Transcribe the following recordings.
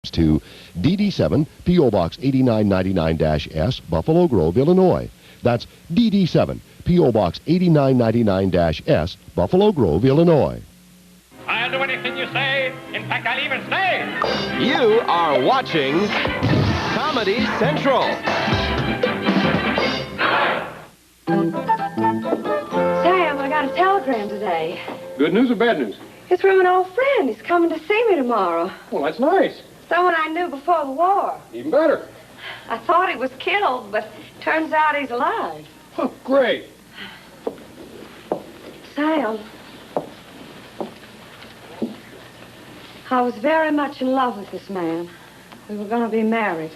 to DD7, P.O. Box 8999-S, Buffalo Grove, Illinois. That's DD7, P.O. Box 8999-S, Buffalo Grove, Illinois. I'll do anything you say. In fact, I'll even stay. You are watching Comedy Central. Sam, I got a telegram today. Good news or bad news? It's from an old friend. He's coming to see me tomorrow. Well, that's nice. Someone I knew before the war. Even better. I thought he was killed, but turns out he's alive. Oh, great. Sam, I was very much in love with this man. We were going to be married.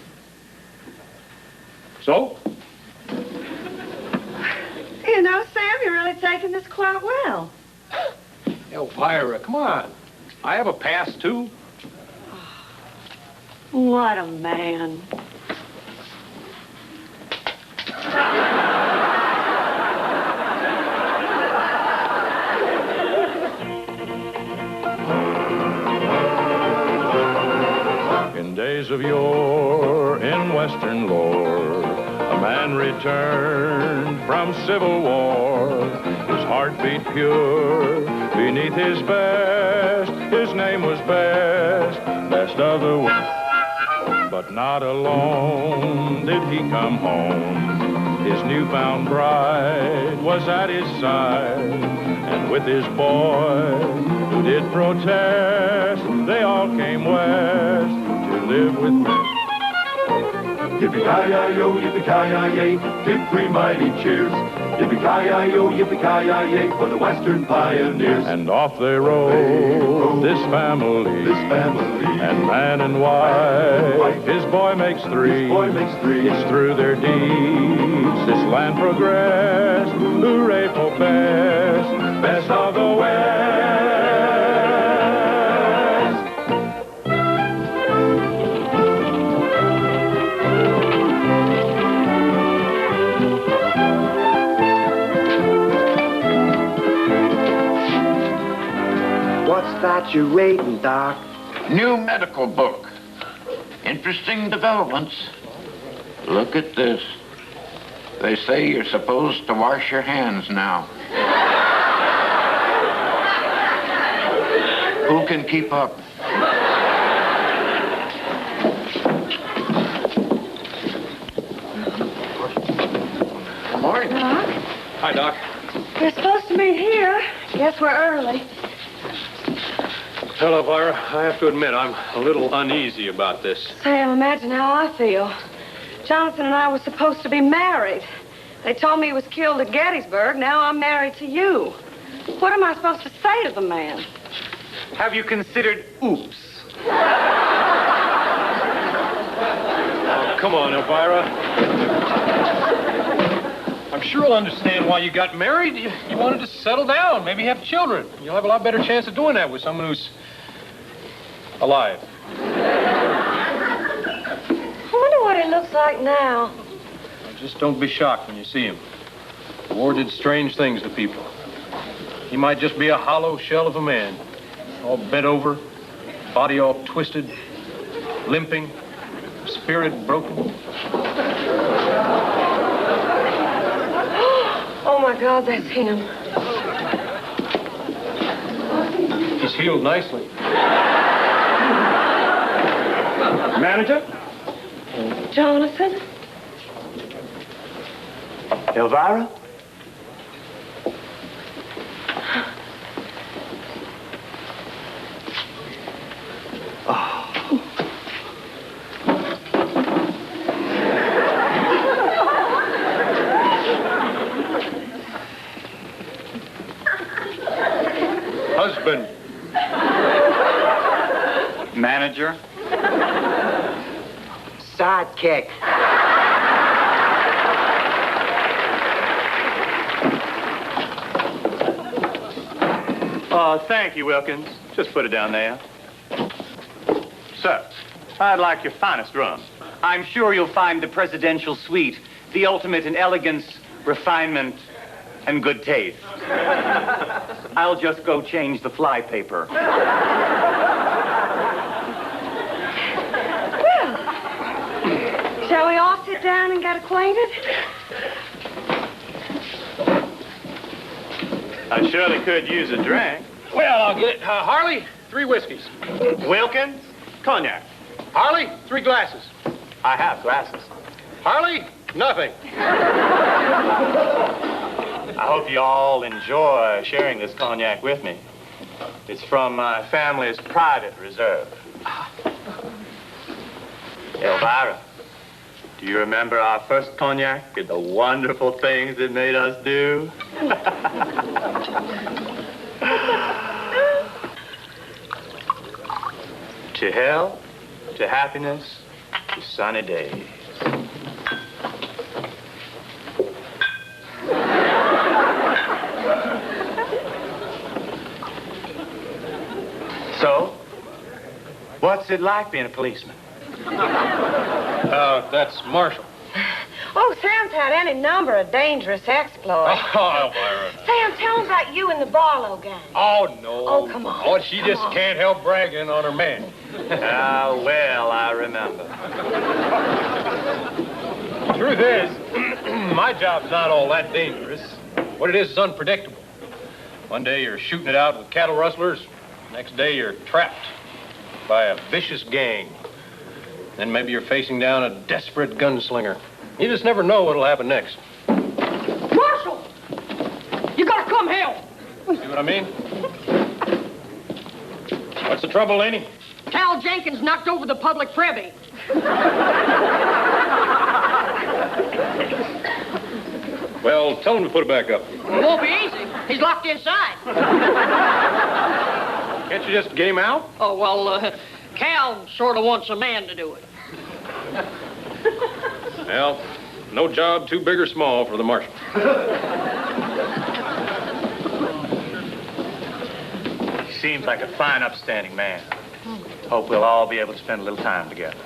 So? You know, Sam, you're really taking this quite well. Elvira, come on. I have a past, too. What a man. In days of yore, in Western lore, a man returned from Civil War. His heart beat pure beneath his vest. His name was Best, best of the West. But not alone did he come home. His newfound bride was at his side, and with his boy who did protest, they all came west to live with me. Yippee-ki-yi-yo, yippee-ki-yi-yay, give three mighty cheers. Yippee-ki-yi-yo, yippee-ki-yi-yay, for the Western pioneers. And off they rode, this family, and man and wife. His boy makes three, it's through their deeds this land progressed. Hooray for best, best of the West. What's that you're reading, Doc? New medical book. Interesting developments. Look at this. They say you're supposed to wash your hands now. Who can keep up? Good morning. Doc? Hi, Doc. We're supposed to meet here. Guess we're early. Well, Elvira, I have to admit, I'm a little uneasy about this. Sam, imagine how I feel. Jonathan and I were supposed to be married. They told me he was killed at Gettysburg. Now I'm married to you. What am I supposed to say to the man? Have you considered oops? Oh, come on, Elvira. I'm sure I'll understand why you got married. You wanted to settle down, maybe have children. You'll have a lot better chance of doing that with someone who's alive. I wonder what he looks like now. Just don't be shocked when you see him. The war did strange things to people. He might just be a hollow shell of a man, all bent over, body all twisted, limping, spirit broken. Oh, my God, that's him. He's healed nicely. Manager? Jonathan? Elvira? Husband. Manager? Sidekick. Thank you, Wilkins. Just put it down there. Sir, I'd like your finest rum. I'm sure you'll find the presidential suite the ultimate in elegance, refinement, and good taste. I'll just go change the fly paper. sit down and get acquainted? I surely could use a drink. Well, I'll get it. Harley, 3 whiskeys. Wilkins, cognac. Harley, 3 glasses. I have glasses. Harley, nothing. I hope you all enjoy sharing this cognac with me. It's from my family's private reserve. Elvira, do you remember our first cognac and the wonderful things it made us do? To health, to happiness, to sunny days. So, what's it like being a policeman? That's Marshall. Oh, Sam's had any number of dangerous exploits. Oh, Elvira. Sam, tell him about you and the Barlow gang. Oh, no. Oh, come on. Oh, she just can't help bragging on her man. Ah, well, I remember. Truth is, my job's not all that dangerous. What it is unpredictable. One day you're shooting it out with cattle rustlers. Next day you're trapped by a vicious gang. Then maybe you're facing down a desperate gunslinger. You just never know what'll happen next. Marshal! You gotta come help! See what I mean? What's the trouble, Laney? Cal Jenkins knocked over the public privy. Well, tell him to put it back up. It won't be easy. He's locked inside. Can't you just get him out? Oh, well, Cal sort of wants a man to do it. Well, no job too big or small for the marshal. He seems like a fine, upstanding man. Hope we'll all be able to spend a little time together.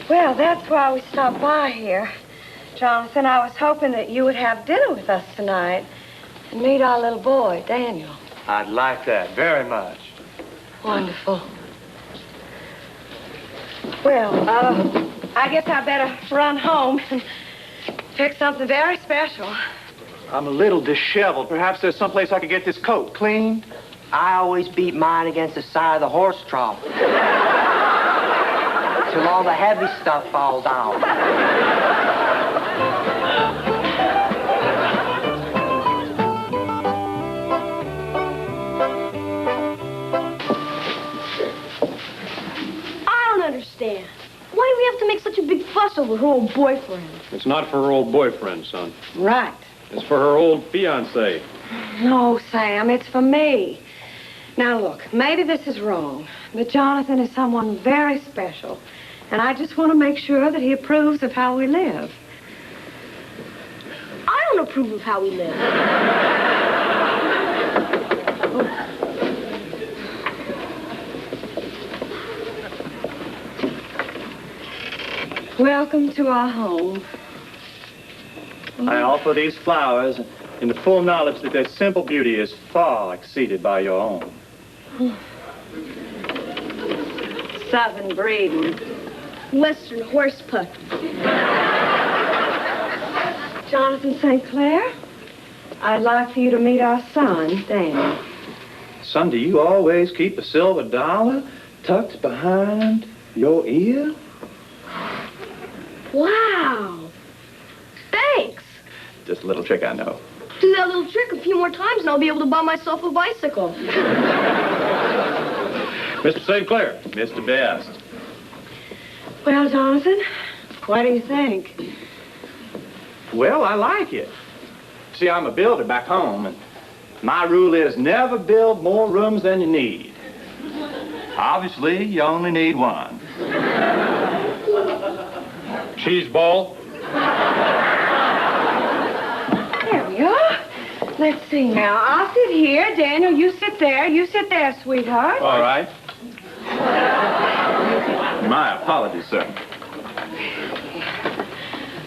Well, that's why we stopped by here. Jonathan, I was hoping that you would have dinner with us tonight and meet our little boy, Daniel. I'd like that very much. Wonderful. Well, I guess I better run home and pick something very special. I'm a little disheveled. Perhaps there's someplace I could get this coat cleaned. I always beat mine against the side of the horse trough. Till all the heavy stuff falls out. I don't understand. Why do we have to make such a big fuss over her old boyfriend? It's not for her old boyfriend, son. Right. It's for her old fiancé. No, Sam, it's for me. Now, look, maybe this is wrong, but Jonathan is someone very special, and I just want to make sure that he approves of how we live. I don't approve of how we live. Welcome to our home. I offer these flowers in the full knowledge that their simple beauty is far exceeded by your own. Southern breeding. Western horsepuck. Jonathan St. Clair, I'd like for you to meet our son, Dan. Son, do you always keep a silver dollar tucked behind your ear? Wow. Thanks. Just a little trick I know. Do that little trick a few more times and I'll be able to buy myself a bicycle. Mr. St. Clair. Mr. Best. Well, Jonathan, what do you think? Well, I like it. See, I'm a builder back home, and my rule is never build more rooms than you need. Obviously, you only need one. Cheese ball. There we are. Let's see now. I'll sit here. Daniel, you sit there. You sit there, sweetheart. All right. My apologies, sir.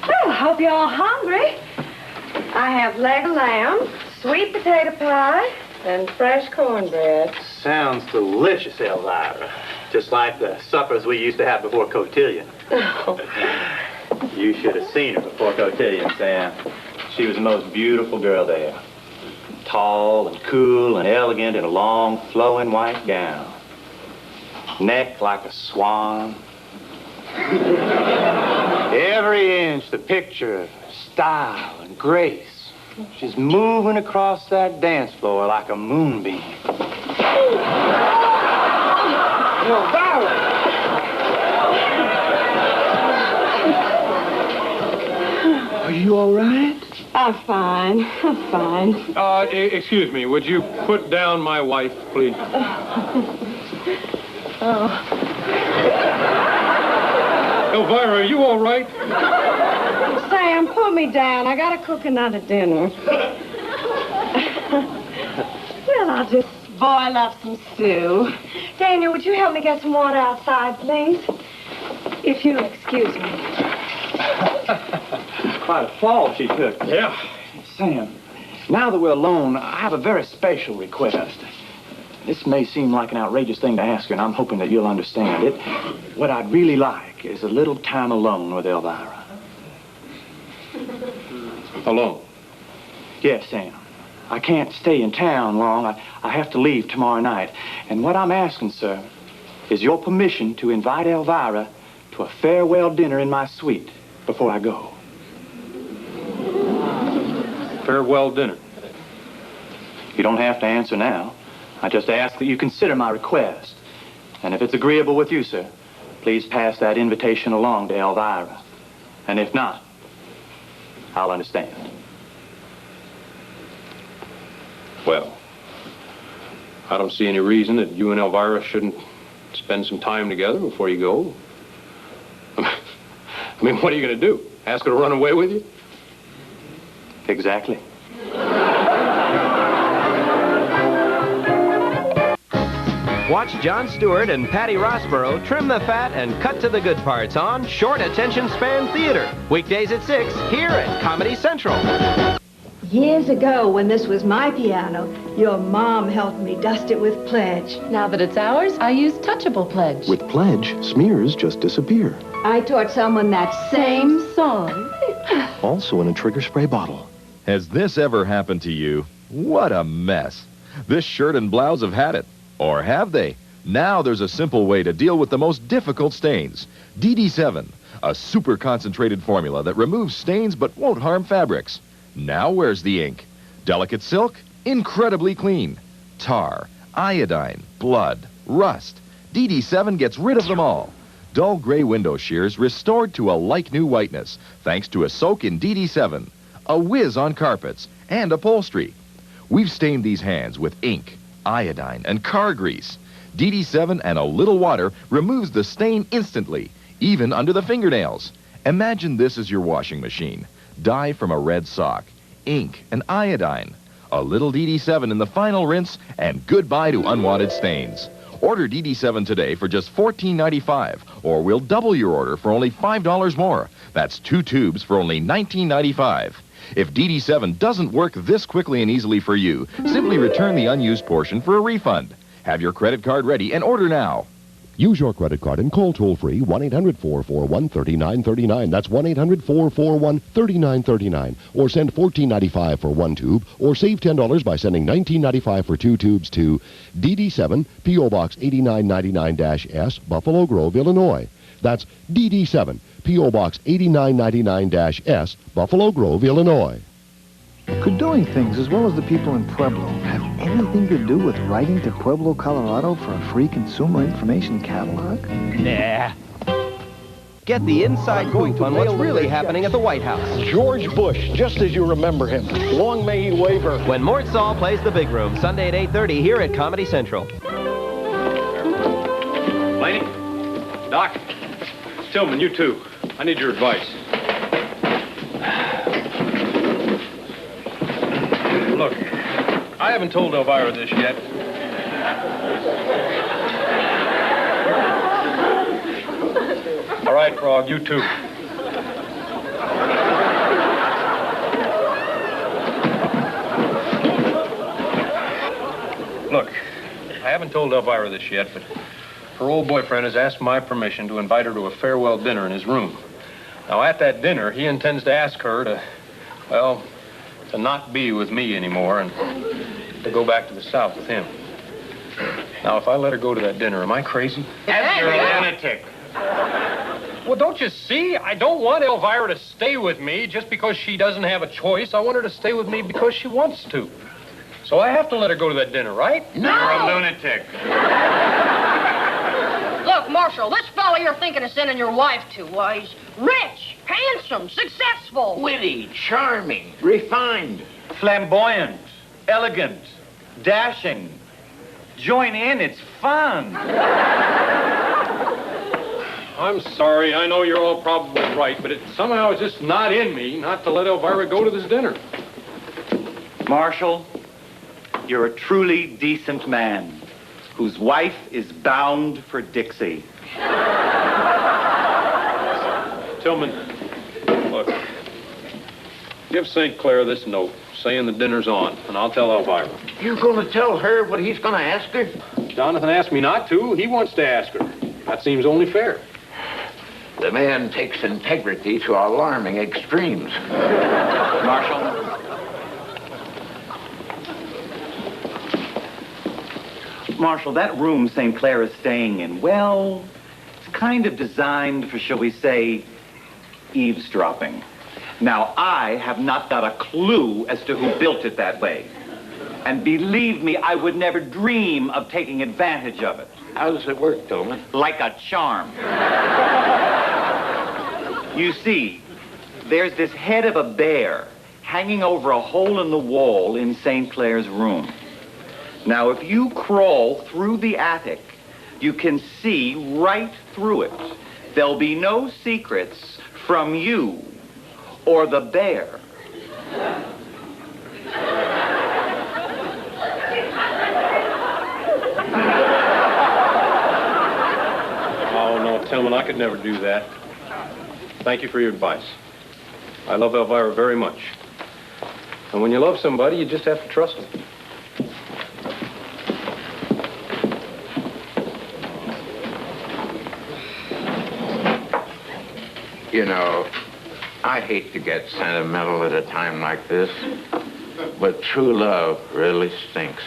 Well, I hope you're all hungry. I have leg of lamb, sweet potato pie, and fresh cornbread. Sounds delicious, Elvira. Just like the suppers we used to have before cotillion. Oh. You should have seen her before cotillion, Sam. She was the most beautiful girl there. Tall and cool and elegant in a long, flowing white gown. Neck like a swan. Every inch the picture of style and grace. She's moving across that dance floor like a moonbeam. Are you all right? I'm fine. I'm fine. Excuse me. Would you put down my wife, please? Elvira, are you all right? Sam, put me down. I gotta cook another dinner. Well, I'll just boil up some stew. Daniel, would you help me get some water outside, please? If you'll excuse me. Quite a fall she took. Yeah. Sam, now that we're alone, I have a very special request. This may seem like an outrageous thing to ask you, and I'm hoping that you'll understand it. What I'd really like is a little time alone with Elvira. Alone? Yes, Sam. I can't stay in town long. I have to leave tomorrow night. And what I'm asking, sir, is your permission to invite Elvira to a farewell dinner in my suite before I go. Farewell dinner. You don't have to answer now. I just ask that you consider my request. And if it's agreeable with you, sir, please pass that invitation along to Elvira. And if not, I'll understand. Well, I don't see any reason that you and Elvira shouldn't spend some time together before you go. I mean, what are you going to do? Ask her to run away with you? Exactly. Watch Jon Stewart and Patty Rossborough trim the fat and cut to the good parts on Short Attention Span Theater. Weekdays at 6 here at Comedy Central. Years ago, when this was my piano, your mom helped me dust it with Pledge. Now that it's ours, I use Touchable Pledge. With Pledge, smears just disappear. I taught someone that same song. Also in a trigger spray bottle. Has this ever happened to you? What a mess. This shirt and blouse have had it. Or have they? Now there's a simple way to deal with the most difficult stains. DD7, a super concentrated formula that removes stains but won't harm fabrics. Now where's the ink? Delicate silk? Incredibly clean. Tar, iodine, blood, rust. DD7 gets rid of them all. Dull gray window shears restored to a like-new whiteness thanks to a soak in DD7, a whiz on carpets, and upholstery. We've stained these hands with ink, iodine, and car grease. DD7 and a little water removes the stain instantly, even under the fingernails. Imagine this is your washing machine. Dye from a red sock, ink, and iodine. A little DD7 in the final rinse, and goodbye to unwanted stains. Order DD7 today for just $14.95, or we'll double your order for only $5 more. That's 2 tubes for only $19.95. If DD7 doesn't work this quickly and easily for you, simply return the unused portion for a refund. Have your credit card ready and order now. Use your credit card and call toll-free 1-800-441-3939. That's 1-800-441-3939. Or send $14.95 for 1 tube, or save $10 by sending $19.95 for 2 tubes to DD7, P.O. Box 8999-S, Buffalo Grove, Illinois. That's DD7, P.O. Box 8999-S, Buffalo Grove, Illinois. Could doing things as well as the people in Pueblo have anything to do with writing to Pueblo, Colorado for a free consumer information catalog? Nah. Get the inside scoop on what's really happening at the White House. George Bush, just as you remember him. Long may he waver. When Mort Saul plays The Big Room, Sunday at 8:30 here at Comedy Central. Laney? Doc? Tillman, you too. I need your advice. Look, I haven't told Elvira this yet. All right, Frog, you too. Look, I haven't told Elvira this yet, but her old boyfriend has asked my permission to invite her to a farewell dinner in his room. Now, at that dinner, he intends to ask her to, well, to not be with me anymore and to go back to the South with him. Now, if I let her go to that dinner, am I crazy? You're a lunatic. Well, don't you see? I don't want Elvira to stay with me just because she doesn't have a choice. I want her to stay with me because she wants to. So I have to let her go to that dinner, right? No! You're a lunatic. Look, Marshal, this fella you're thinking of sending your wife to, well, he's rich, handsome, successful. Witty, charming, refined. Flamboyant, elegant, dashing. Join in, it's fun. I'm sorry. I know you're all probably right, but somehow it's just not in me not to let Elvira go to this dinner. Marshal, you're a truly decent man whose wife is bound for Dixie. Tillman, look, give St. Clair this note saying the dinner's on, and I'll tell Elvira. You're going to tell her what he's going to ask her? Jonathan asked me not to. He wants to ask her. That seems only fair. The man takes integrity to alarming extremes. Marshal. Marshal, that room St. Clair is staying in, well, it's kind of designed for, shall we say, eavesdropping. Now, I have not got a clue as to who built it that way. And believe me, I would never dream of taking advantage of it. How does it work, Tillman? Like a charm. You see, there's this head of a bear hanging over a hole in the wall in St. Clair's room. Now, if you crawl through the attic, you can see right through it. There'll be no secrets from you or the bear. Oh, no, Tillman, I could never do that. Thank you for your advice. I love Elvira very much. And when you love somebody, you just have to trust them. You know, I hate to get sentimental at a time like this, but true love really stinks.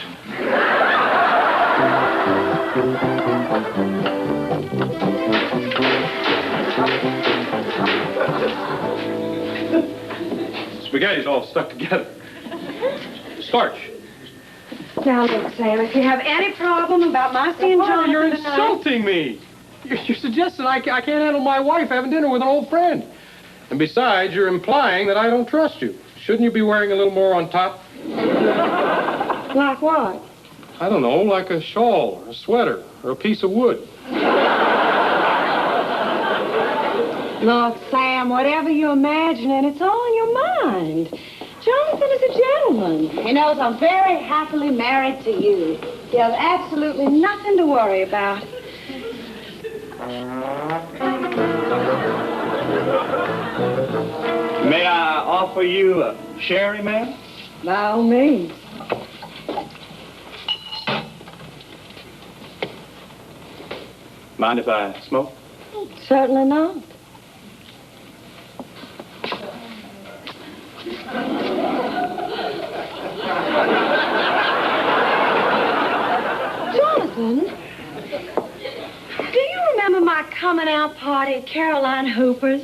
Spaghetti's all stuck together. Starch. Now, look, Sam, if you have any problem about my seeing Jonathan You're tonight... insulting me. You're suggesting I can't handle my wife having dinner with an old friend. And besides, you're implying that I don't trust you. Shouldn't you be wearing a little more on top? Like what? I don't know, like a shawl, or a sweater, or a piece of wood. Look, Sam, whatever you're imagining, it's all in your mind. Jonathan is a gentleman. He knows I'm very happily married to you. He has absolutely nothing to worry about. May I offer you a sherry, ma'am? By all means. Mind if I smoke? Certainly not. Jonathan, do you remember my coming out party at Caroline Hooper's?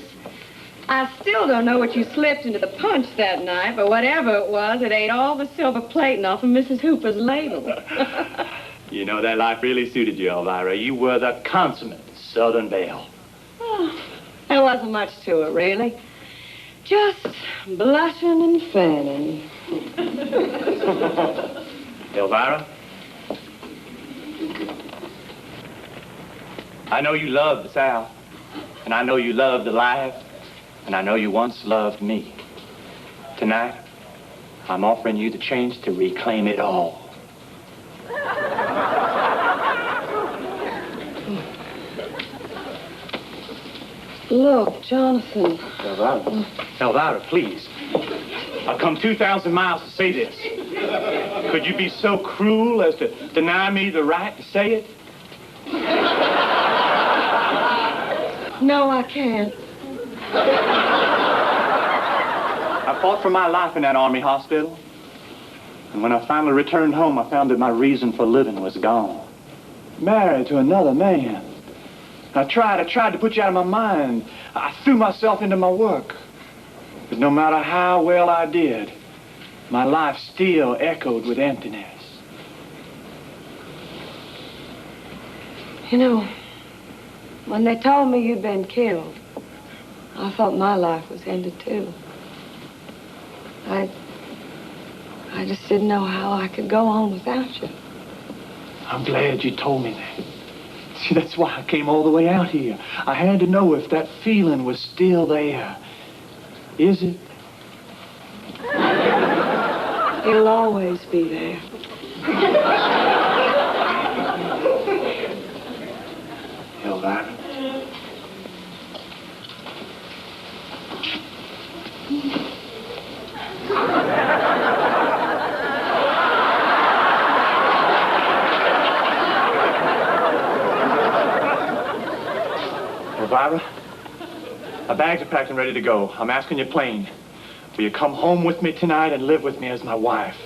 I still don't know what you slipped into the punch that night, but whatever it was, it ate all the silver plating off of Mrs. Hooper's ladle. You know, that life really suited you, Elvira. You were the consummate Southern belle. Oh, there wasn't much to it, really. Just blushing and fanning. Elvira? I know you love the South, and I know you love the life, and I know you once loved me. Tonight, I'm offering you the chance to reclaim it all. Look, Jonathan. Elvira. Elvira, please. I've come 2,000 miles to say this. Could you be so cruel as to deny me the right to say it? No, I can't. I fought for my life in that Army hospital. And when I finally returned home, I found that my reason for living was gone. Married to another man. I tried to put you out of my mind. I threw myself into my work. But no matter how well I did, my life still echoed with emptiness. You know, when they told me you'd been killed, I thought my life was ended too. I just didn't know how I could go on without you. I'm glad you told me that. See, that's why I came all the way out here. I had to know if that feeling was still there. Is it? It'll always be there. Elvira. Elvira, my bags are packed and ready to go. I'm asking you plain. Will you come home with me tonight and live with me as my wife?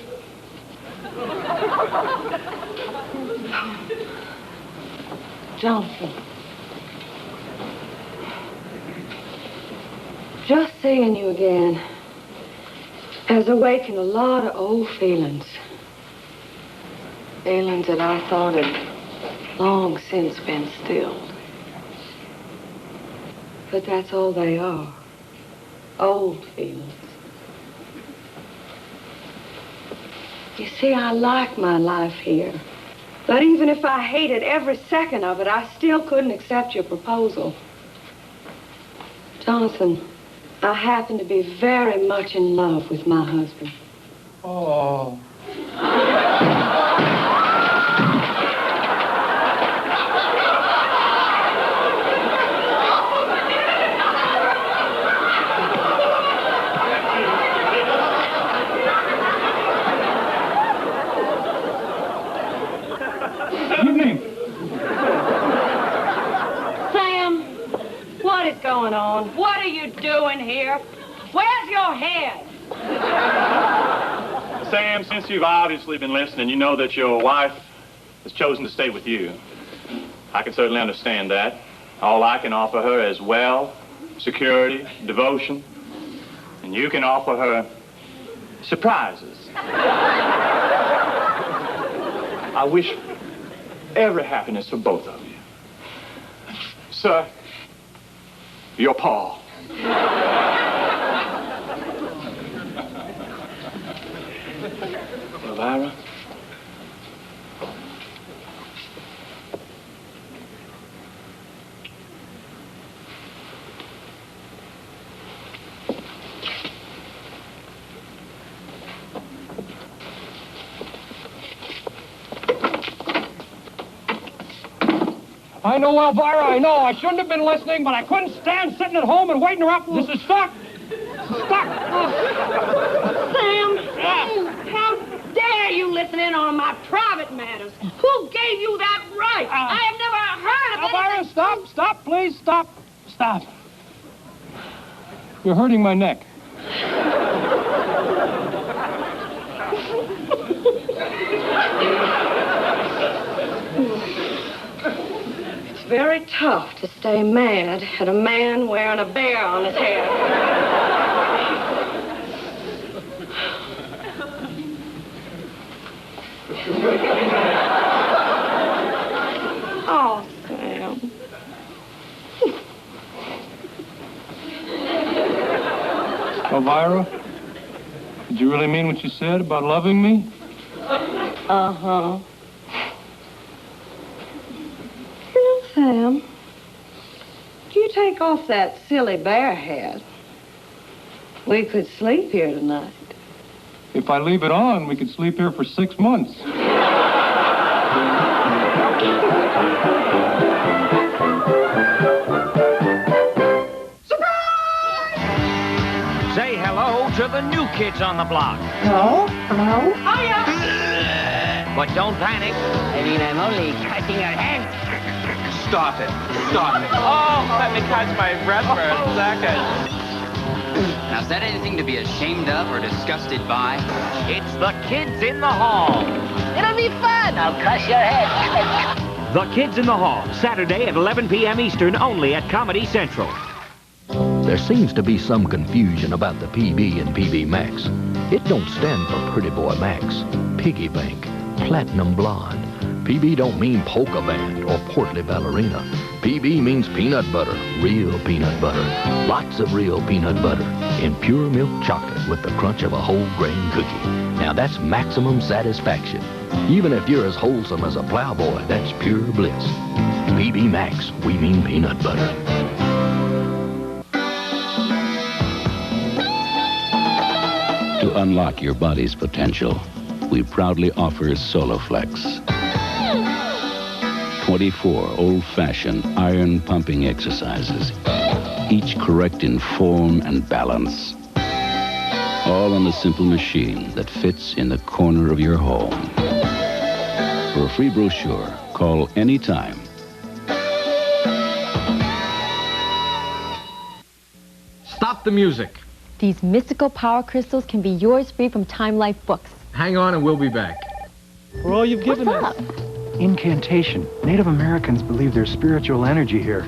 Jonathan. Just seeing you again has awakened a lot of old feelings. Feelings that I thought had long since been stilled. But that's all they are. Old feelings. You see, I like my life here. But even if I hated every second of it, I still couldn't accept your proposal. Jonathan, I happen to be very much in love with my husband. Oh. Going on? What are you doing here? Where's your head? Sam, since you've obviously been listening, you know that your wife has chosen to stay with you. I can certainly understand that. All I can offer her is well, security, devotion, and you can offer her surprises. I wish every happiness for both of you. Sir, your Paul. Elvira? I know, Elvira, I know. I shouldn't have been listening, but I couldn't stand sitting at home and waiting around. This is stuck. Stuck. Sam, how dare you listen in on my private matters? Who gave you that right? I have never heard of Elvira, anything. stop, please, stop. You're hurting my neck. It's very tough to stay mad at a man wearing a bear on his head. Oh, Sam. Elvira, did you really mean what you said about loving me? Uh-huh. You know, Sam, if you take off that silly bear head, we could sleep here tonight. If I leave it on, we could sleep here for 6 months. Say hello to the new kids on the block. Hello? Hello? Hiya! But don't panic. I mean, I'm only cutting your head. stop it. Stop it. Oh, let me catch my breath for a second. Now, is that anything to be ashamed of or disgusted by? It's the Kids in the Hall. It'll be fun. I'll crush your head. The Kids in the Hall, Saturday at 11 p.m. Eastern, only at Comedy Central. There seems to be some confusion about the PB and PB Max. It don't stand for Pretty Boy Max, Piggy Bank, Platinum Blonde. PB don't mean polka band or portly ballerina. PB means peanut butter, real peanut butter. Lots of real peanut butter in pure milk chocolate with the crunch of a whole grain cookie. Now that's maximum satisfaction. Even if you're as wholesome as a plowboy, that's pure bliss. PB Max, we mean peanut butter. To unlock your body's potential, we proudly offer Soloflex. 24 old-fashioned iron pumping exercises, each correct in form and balance. All on a simple machine that fits in the corner of your home. For a free brochure, call anytime. Stop the music. These mystical power crystals can be yours free from Time Life Books. Hang on and we'll be back. For all you've given us. Incantation. Native Americans believe there's spiritual energy here.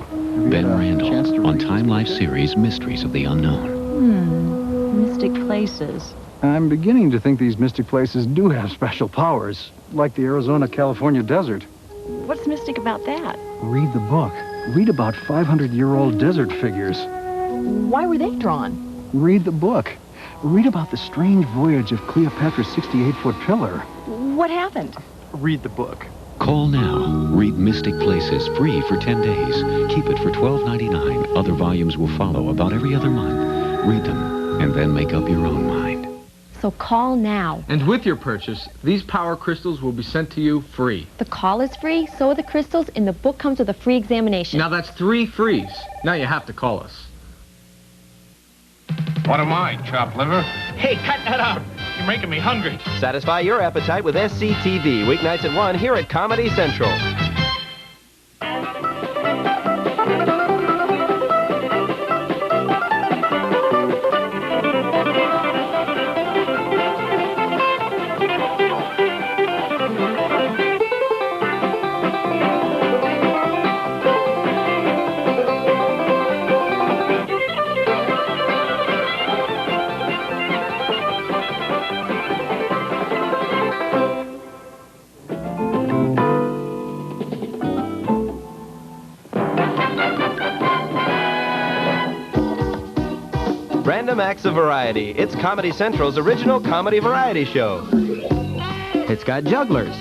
Ben Randall on Time Life series Mysteries of the Unknown. Mystic places. I'm beginning to think these mystic places do have special powers, like the Arizona-California desert. What's mystic about that? Read the book. Read about 500-year-old desert figures. Why were they drawn? Read the book. Read about the strange voyage of Cleopatra's 68-foot pillar. What happened? Read the book. Call now. Read Mystic Places free for 10 days. Keep it for $12.99. Other volumes will follow about every other month. Read them, and then make up your own mind. So call now. And with your purchase, these power crystals will be sent to you free. The call is free, so are the crystals, and the book comes with a free examination. Now that's 3 frees. Now you have to call us. What am I, chopped liver? Hey, cut that out. You're making me hungry. Satisfy your appetite with SCTV, weeknights at 1 here at Comedy Central. Random Acts of Variety. It's Comedy Central's original comedy variety show. It's got jugglers,